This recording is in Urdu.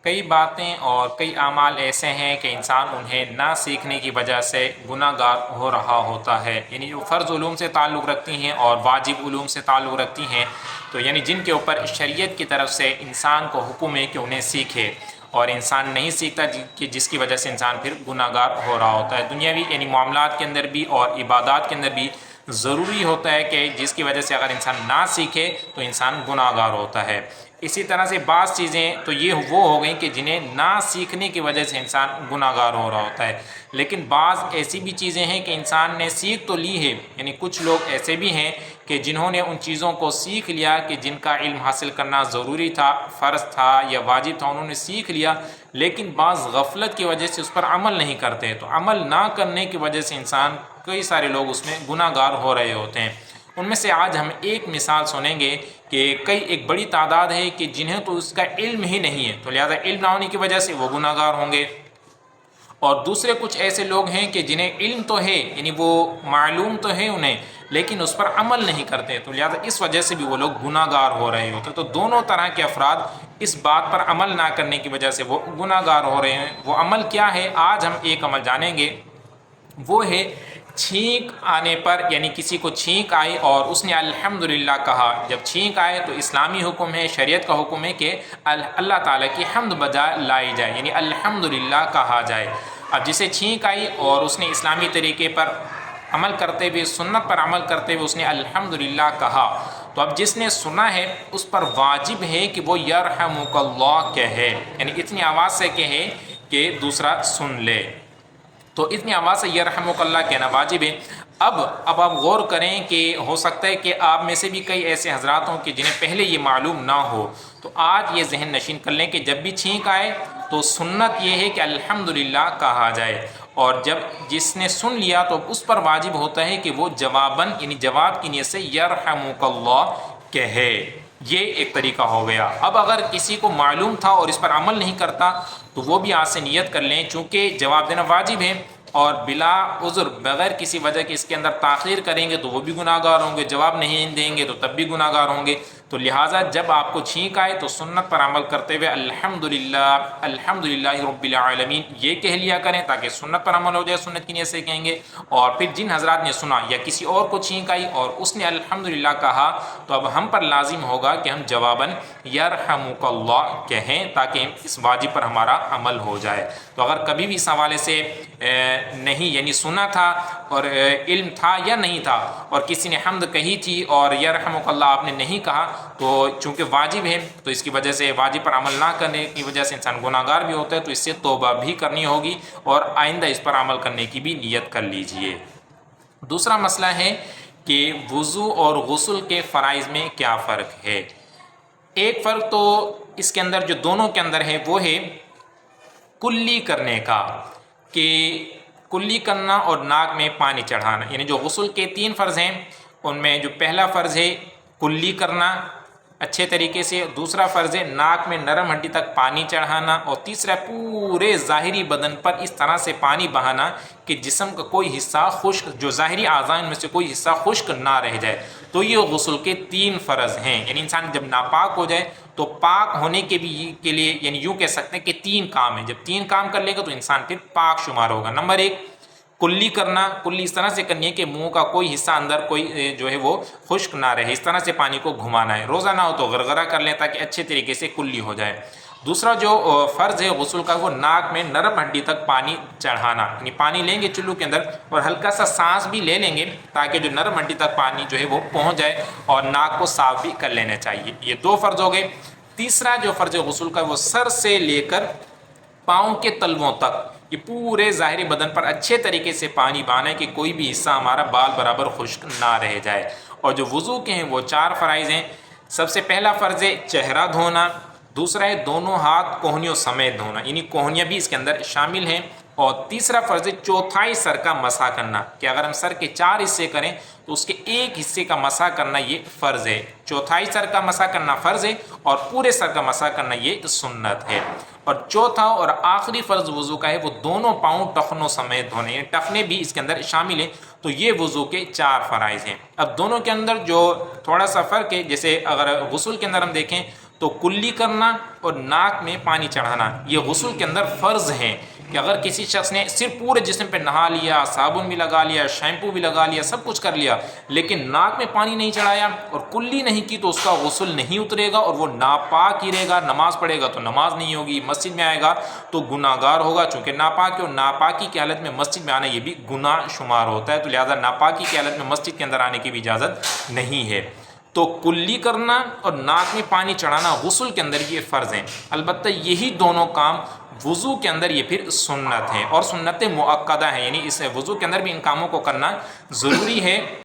کئی باتیں اور کئی اعمال ایسے ہیں کہ انسان انہیں نہ سیکھنے کی وجہ سے گناہ گار ہو رہا ہوتا ہے، یعنی جو فرض علوم سے تعلق رکھتی ہیں اور واجب علوم سے تعلق رکھتی ہیں، تو یعنی جن کے اوپر شریعت کی طرف سے انسان کو حکم ہے کہ انہیں سیکھے، اور انسان نہیں سیکھتا کہ جس کی وجہ سے انسان پھر گناہ گار ہو رہا ہوتا ہے، دنیاوی یعنی معاملات کے اندر بھی اور عبادات کے اندر بھی ضروری ہوتا ہے کہ جس کی وجہ سے اگر انسان نہ سیکھے تو انسان گناہ گار ہوتا ہے۔ اسی طرح سے بعض چیزیں تو یہ وہ ہو گئیں کہ جنہیں نہ سیکھنے کی وجہ سے انسان گناہ گار ہو رہا ہوتا ہے، لیکن بعض ایسی بھی چیزیں ہیں کہ انسان نے سیکھ تو لی ہے، یعنی کچھ لوگ ایسے بھی ہیں کہ جنہوں نے ان چیزوں کو سیکھ لیا کہ جن کا علم حاصل کرنا ضروری تھا، فرض تھا یا واجب تھا، انہوں نے سیکھ لیا، لیکن بعض غفلت کی وجہ سے اس پر عمل نہیں کرتے، تو عمل نہ کرنے کی وجہ سے انسان کئی سارے لوگ اس میں گناہ گار ہو رہے ہوتے ہیں۔ ان میں سے آج ہم ایک مثال سنیں گے کہ ایک بڑی تعداد ہے کہ جنہیں تو اس کا علم ہی نہیں ہے، تو لہذا علم نہ ہونے کی وجہ سے وہ گناہ گار ہوں گے، اور دوسرے کچھ ایسے لوگ ہیں کہ جنہیں علم تو ہے، یعنی وہ معلوم تو ہے انہیں، لیکن اس پر عمل نہیں کرتے، تو لہذا اس وجہ سے بھی وہ لوگ گناہ گار ہو رہے ہوتے، تو دونوں طرح کے افراد اس بات پر عمل نہ کرنے کی وجہ سے وہ گناہ گار ہو رہے ہیں۔ وہ عمل کیا ہے؟ آج ہم ایک عمل جانیں گے، وہ ہے چھینک آنے پر، یعنی کسی کو چھینک آئی اور اس نے الحمدللہ کہا۔ جب چھینک آئے تو اسلامی حکم ہے، شریعت کا حکم ہے کہ اللہ تعالیٰ کی حمد بجا لائی جائے، یعنی الحمدللہ کہا جائے۔ اب جسے چھینک آئی اور اس نے اسلامی طریقے پر عمل کرتے ہوئے، سنت پر عمل کرتے ہوئے اس نے الحمدللہ کہا، تو اب جس نے سنا ہے اس پر واجب ہے کہ وہ یرحمک اللہ کہے، یعنی اتنی آواز سے کہے کہ دوسرا سن لے، تو اتنی آواز سے یرحمک اللہ کہنا واجب ہے۔ اب آپ غور کریں کہ ہو سکتا ہے کہ آپ میں سے بھی کئی ایسے حضرات ہوں کہ جنہیں پہلے یہ معلوم نہ ہو، تو آج یہ ذہن نشین کر لیں کہ جب بھی چھینک آئے تو سنت یہ ہے کہ الحمدللہ کہا جائے، اور جب جس نے سن لیا تو اس پر واجب ہوتا ہے کہ وہ جواباً، یعنی جواب کی نیت سے یرحمک اللہ کہے۔ یہ ایک طریقہ ہو گیا۔ اب اگر کسی کو معلوم تھا اور اس پر عمل نہیں کرتا تو وہ بھی آج سے نیت کر لیں، چونکہ جواب دینا واجب ہے، اور بلا عذر بغیر کسی وجہ کے اس کے اندر تاخیر کریں گے تو وہ بھی گناہ گار ہوں گے، جواب نہیں دیں گے تو تب بھی گناہ گار ہوں گے۔ تو لہٰذا جب آپ کو چھینک آئے تو سنت پر عمل کرتے ہوئے الحمدللہ الحمدللہ رب العالمین یہ کہہ لیا کریں، تاکہ سنت پر عمل ہو جائے، سنت کی نیت سے کہیں گے۔ اور پھر جن حضرات نے سنا یا کسی اور کو چھینک آئی اور اس نے الحمدللہ کہا، تو اب ہم پر لازم ہوگا کہ ہم جواباً یرحمک اللہ کہیں، تاکہ اس واجب پر ہمارا عمل ہو جائے۔ تو اگر کبھی بھی اس حوالے سے نہیں، یعنی سنا تھا اور علم تھا یا نہیں تھا، اور کسی نے حمد کہی تھی اور یرحمک اللہ آپ نے نہیں کہا، تو چونکہ واجب ہے تو اس کی وجہ سے واجب پر عمل نہ کرنے کی وجہ سے انسان گناہ گار بھی ہوتا ہے، تو اس سے توبہ بھی کرنی ہوگی اور آئندہ اس پر عمل کرنے کی بھی نیت کر لیجئے۔ دوسرا مسئلہ ہے کہ وضو اور غسل کے فرائض میں کیا فرق ہے۔ ایک فرق تو اس کے اندر جو دونوں کے اندر ہے وہ ہے کلی کرنے کا، کہ کلی کرنا اور ناک میں پانی چڑھانا، یعنی جو غسل کے 3 فرض ہیں ان میں جو پہلا فرض ہے کلی کرنا اچھے طریقے سے، دوسرا فرض ہے ناک میں نرم ہڈی تک پانی چڑھانا، اور تیسرا پورے ظاہری بدن پر اس طرح سے پانی بہانا کہ جسم کا کوئی حصہ خشک، جو ظاہری اعضاء میں سے کوئی حصہ خشک نہ رہ جائے۔ تو یہ غسل کے 3 فرض ہیں، یعنی انسان جب ناپاک ہو جائے تو پاک ہونے کے لیے یعنی یوں کہہ سکتے ہیں کہ 3 کام ہیں، جب 3 کام کر لے گا تو انسان پھر پاک شمار ہوگا۔ نمبر 1 کلی کرنا، کلی اس طرح سے کرنی ہے کہ منہ کا کوئی حصہ اندر کوئی جو ہے وہ خشک نہ رہے، اس طرح سے پانی کو گھمانا ہے، روزہ نہ ہو تو غرغرہ کر لیں تاکہ اچھے طریقے سے کلی ہو جائے۔ دوسرا جو فرض ہے غسل کا وہ ناک میں نرم ہڈی تک پانی چڑھانا، یعنی پانی لیں گے چلو کے اندر اور ہلکا سا سانس بھی لے لیں گے تاکہ جو نرم ہڈی تک پانی جو ہے وہ پہنچ جائے، اور ناک کو صاف بھی کر لینا چاہیے۔ یہ 2 فرض ہو گئے۔ تیسرا جو فرض غسل کا وہ سر سے لے کر پاؤں کے تلووں تک یہ پورے ظاہری بدن پر اچھے طریقے سے پانی بہانا ہے کہ کوئی بھی حصہ ہمارا بال برابر خشک نہ رہ جائے۔ اور جو وضو کے ہیں وہ 4 فرائض ہیں۔ سب سے پہلا فرض ہے چہرہ دھونا، دوسرا ہے دونوں ہاتھ کوہنیوں سمیت دھونا، یعنی کوہنیاں بھی اس کے اندر شامل ہیں، اور تیسرا فرض ہے چوتھائی سر کا مسح کرنا، کہ اگر ہم سر کے 4 حصے کریں تو اس کے ایک حصے کا مسح کرنا یہ فرض ہے، چوتھائی سر کا مسح کرنا فرض ہے اور پورے سر کا مسح کرنا یہ سنت ہے۔ اور چوتھا اور آخری فرض وضو کا ہے وہ دونوں پاؤں ٹخنوں سمیت دھونے، یعنی ٹخنے بھی اس کے اندر شامل ہیں، تو یہ وضو کے 4 فرائض ہیں۔ اب دونوں کے اندر جو تھوڑا سا فرق ہے، جیسے اگر غسل کے اندر ہم دیکھیں تو کلی کرنا اور ناک میں پانی چڑھانا یہ غسل کے اندر فرض ہیں کہ اگر کسی شخص نے صرف پورے جسم پہ نہا لیا، صابن بھی لگا لیا، شیمپو بھی لگا لیا، سب کچھ کر لیا، لیکن ناک میں پانی نہیں چڑھایا اور کلی نہیں کی تو اس کا غسل نہیں اترے گا اور وہ ناپاک ہی رہے گا، نماز پڑھے گا تو نماز نہیں ہوگی، مسجد میں آئے گا تو گناہ گار ہوگا، چونکہ ناپاک اور ناپاکی کی حالت میں مسجد میں آنا یہ بھی گناہ شمار ہوتا ہے، تو لہذا ناپاکی کی حالت میں مسجد کے اندر آنے کی بھی اجازت نہیں ہے۔ تو کلی کرنا اور ناک میں پانی چڑھانا غسل کے اندر یہ فرض ہیں، البتہ یہی دونوں کام وضو کے اندر یہ پھر سنت ہیں اور سنت مؤکدہ ہیں، یعنی اس وضو کے اندر بھی ان کاموں کو کرنا ضروری ہے۔